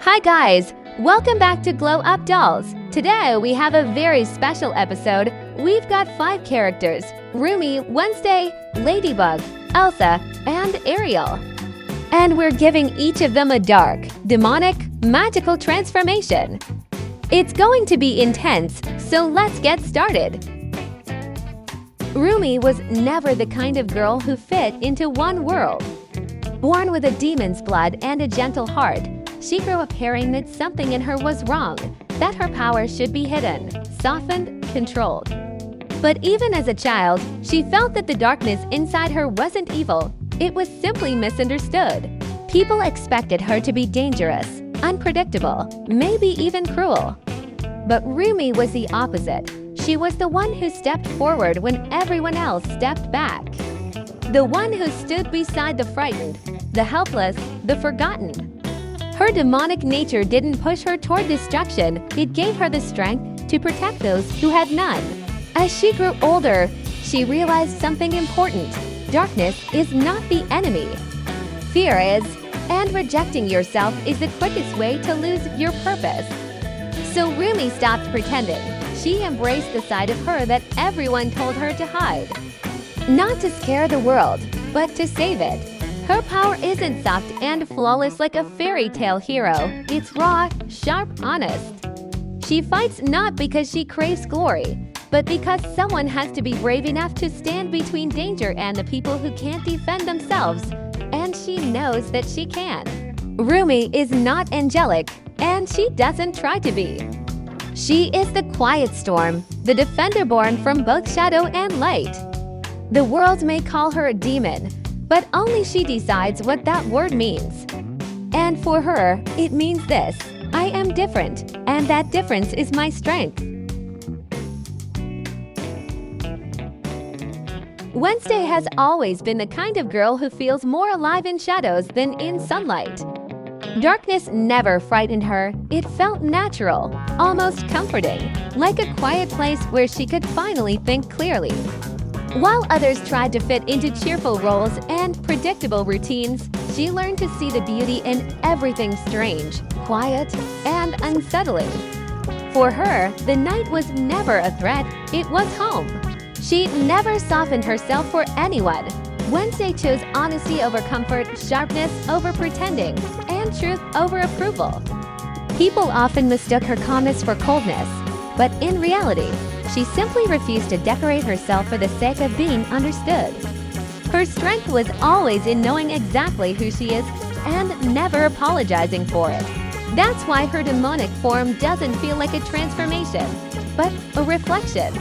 Hi guys, welcome back to Glow Up Dolls. Today we have a very special episode. We've got 5 characters: Rumi, Wednesday, Ladybug, Elsa, and Ariel. And we're giving each of them a dark, demonic, magical transformation. It's going to be intense, so let's get started. Rumi was never the kind of girl who fit into one world. Born with a demon's blood and a gentle heart, she grew up hearing that something in her was wrong, that her power should be hidden, softened, controlled. But even as a child, she felt that the darkness inside her wasn't evil, it was simply misunderstood. People expected her to be dangerous, unpredictable, maybe even cruel. But Rumi was the opposite. She was the one who stepped forward when everyone else stepped back. The one who stood beside the frightened, the helpless, the forgotten. Her demonic nature didn't push her toward destruction, it gave her the strength to protect those who had none. As she grew older, she realized something important. Darkness is not the enemy. Fear is, and rejecting yourself is the quickest way to lose your purpose. So Rumi stopped pretending. She embraced the side of her that everyone told her to hide. Not to scare the world, but to save it. Her power isn't soft and flawless like a fairy tale hero. It's raw, sharp, honest. She fights not because she craves glory, but because someone has to be brave enough to stand between danger and the people who can't defend themselves. And she knows that she can. Rumi is not angelic, and she doesn't try to be. She is the quiet storm, the defender born from both shadow and light. The world may call her a demon, but only she decides what that word means. And for her, it means this: I am different, and that difference is my strength. Wednesday has always been the kind of girl who feels more alive in shadows than in sunlight. Darkness never frightened her. It felt natural, almost comforting, like a quiet place where she could finally think clearly. While others tried to fit into cheerful roles and predictable routines, she learned to see the beauty in everything strange, quiet, and unsettling. For her, the night was never a threat, it was home. She never softened herself for anyone. Wednesday chose honesty over comfort, sharpness over pretending, and truth over approval. People often mistook her calmness for coldness, but in reality, she simply refused to decorate herself for the sake of being understood. Her strength was always in knowing exactly who she is and never apologizing for it. That's why her demonic form doesn't feel like a transformation, but a reflection.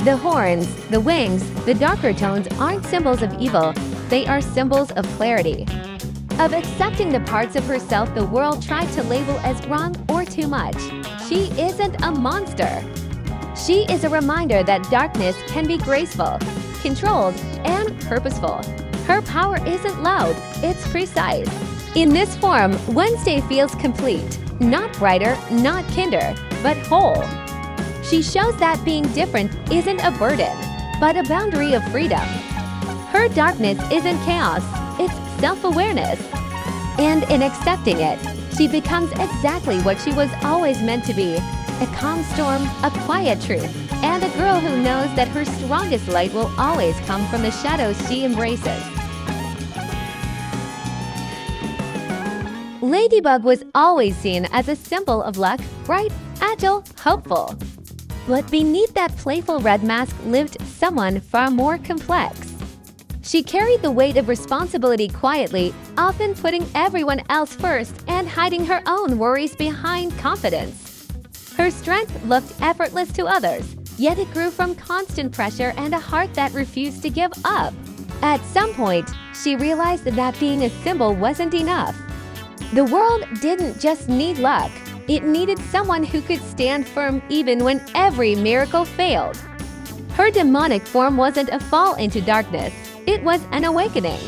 The horns, the wings, the darker tones aren't symbols of evil, they are symbols of clarity. Of accepting the parts of herself the world tried to label as wrong or too much. She isn't a monster. She is a reminder that darkness can be graceful, controlled, and purposeful. Her power isn't loud, it's precise. In this form, Wednesday feels complete, not brighter, not kinder, but whole. She shows that being different isn't a burden, but a boundary of freedom. Her darkness isn't chaos, it's self-awareness. And in accepting it, she becomes exactly what she was always meant to be: a calm storm, a quiet truth, and a girl who knows that her strongest light will always come from the shadows she embraces. Ladybug was always seen as a symbol of luck, bright, agile, hopeful. But beneath that playful red mask lived someone far more complex. She carried the weight of responsibility quietly, often putting everyone else first and hiding her own worries behind confidence. Her strength looked effortless to others, yet it grew from constant pressure and a heart that refused to give up. At some point, she realized that being a symbol wasn't enough. The world didn't just need luck, it needed someone who could stand firm even when every miracle failed. Her demonic form wasn't a fall into darkness, it was an awakening.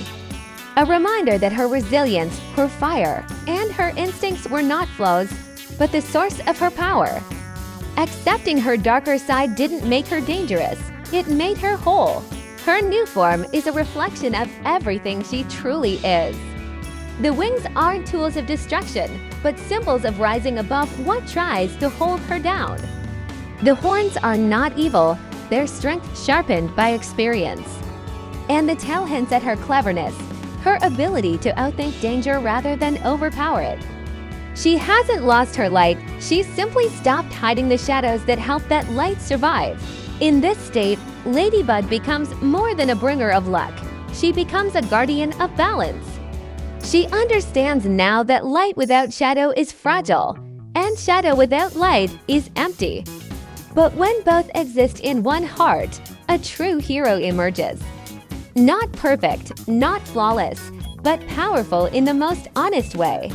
A reminder that her resilience, her fire, and her instincts were not flaws, but the source of her power. Accepting her darker side didn't make her dangerous, it made her whole. Her new form is a reflection of everything she truly is. The wings aren't tools of destruction, but symbols of rising above what tries to hold her down. The horns are not evil, their strength sharpened by experience. And the tail hints at her cleverness, her ability to outthink danger rather than overpower it. She hasn't lost her light, she's simply stopped hiding the shadows that help that light survive. In this state, Ladybug becomes more than a bringer of luck. She becomes a guardian of balance. She understands now that light without shadow is fragile, and shadow without light is empty. But when both exist in one heart, a true hero emerges. Not perfect, not flawless, but powerful in the most honest way.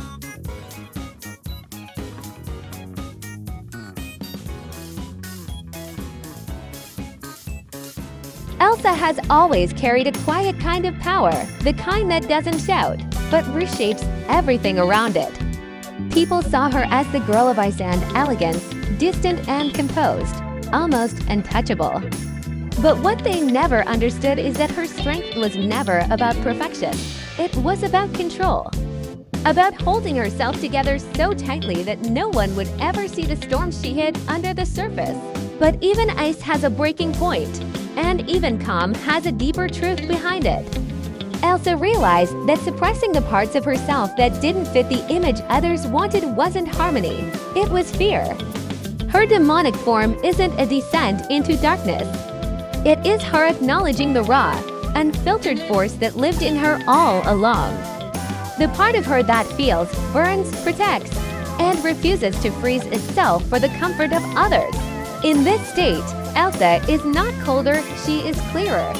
Elsa has always carried a quiet kind of power, the kind that doesn't shout, but reshapes everything around it. People saw her as the girl of ice and elegance, distant and composed, almost untouchable. But what they never understood is that her strength was never about perfection. It was about control. About holding herself together so tightly that no one would ever see the storms she hid under the surface. But even ice has a breaking point, and even calm has a deeper truth behind it. Elsa realized that suppressing the parts of herself that didn't fit the image others wanted wasn't harmony, it was fear. Her demonic form isn't a descent into darkness. It is her acknowledging the raw, unfiltered force that lived in her all along. The part of her that feels, burns, protects, and refuses to freeze itself for the comfort of others. In this state, Elsa is not colder, she is clearer.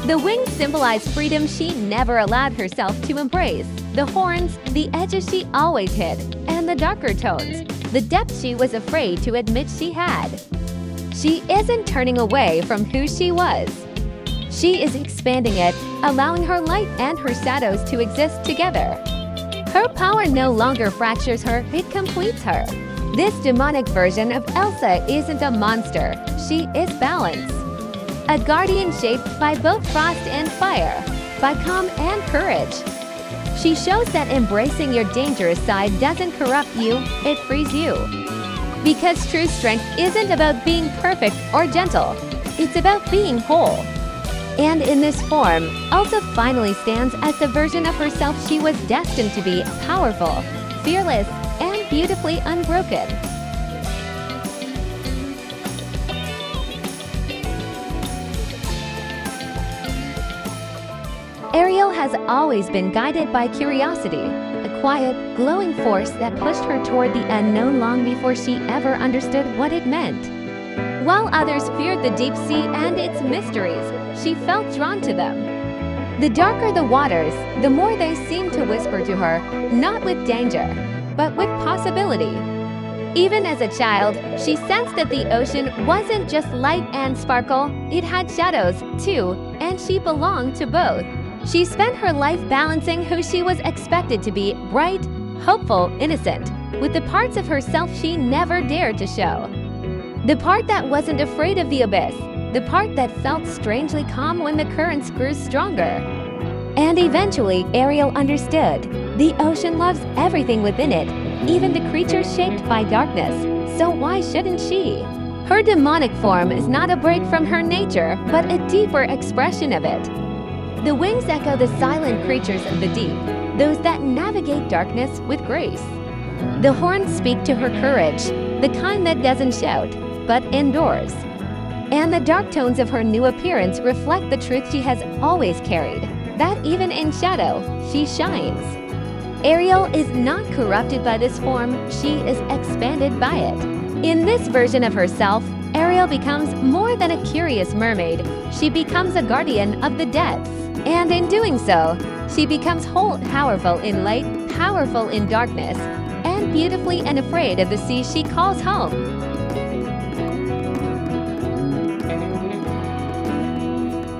The wings symbolize freedom she never allowed herself to embrace. The horns, the edges she always hid, and the darker tones, the depth she was afraid to admit she had. She isn't turning away from who she was. She is expanding it, allowing her light and her shadows to exist together. Her power no longer fractures her, it completes her. This demonic version of Elsa isn't a monster, she is balance. A guardian shaped by both frost and fire, by calm and courage. She shows that embracing your dangerous side doesn't corrupt you, it frees you. Because true strength isn't about being perfect or gentle, it's about being whole. And in this form, Elsa finally stands as the version of herself she was destined to be: powerful, fearless, and beautifully unbroken. Ariel has always been guided by curiosity, a quiet, glowing force that pushed her toward the unknown long before she ever understood what it meant. While others feared the deep sea and its mysteries, she felt drawn to them. The darker the waters, the more they seemed to whisper to her, not with danger, but with possibility. Even as a child, she sensed that the ocean wasn't just light and sparkle, it had shadows, too, and she belonged to both. She spent her life balancing who she was expected to be: bright, hopeful, innocent, with the parts of herself she never dared to show. The part that wasn't afraid of the abyss, the part that felt strangely calm when the currents grew stronger. And eventually, Ariel understood. The ocean loves everything within it, even the creatures shaped by darkness, so why shouldn't she? Her demonic form is not a break from her nature, but a deeper expression of it. The wings echo the silent creatures of the deep, those that navigate darkness with grace. The horns speak to her courage, the kind that doesn't shout, but endures. And the dark tones of her new appearance reflect the truth she has always carried, that even in shadow, she shines. Ariel is not corrupted by this form, she is expanded by it. In this version of herself, Ariel becomes more than a curious mermaid, she becomes a guardian of the depths. And in doing so, she becomes whole, powerful in light, powerful in darkness, and beautifully unafraid of the sea she calls home.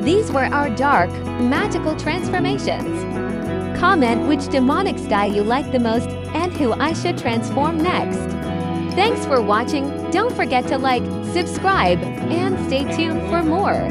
These were our dark, magical transformations. Comment which demonic style you like the most and who I should transform next. Thanks for watching. Don't forget to like, subscribe, and stay tuned for more.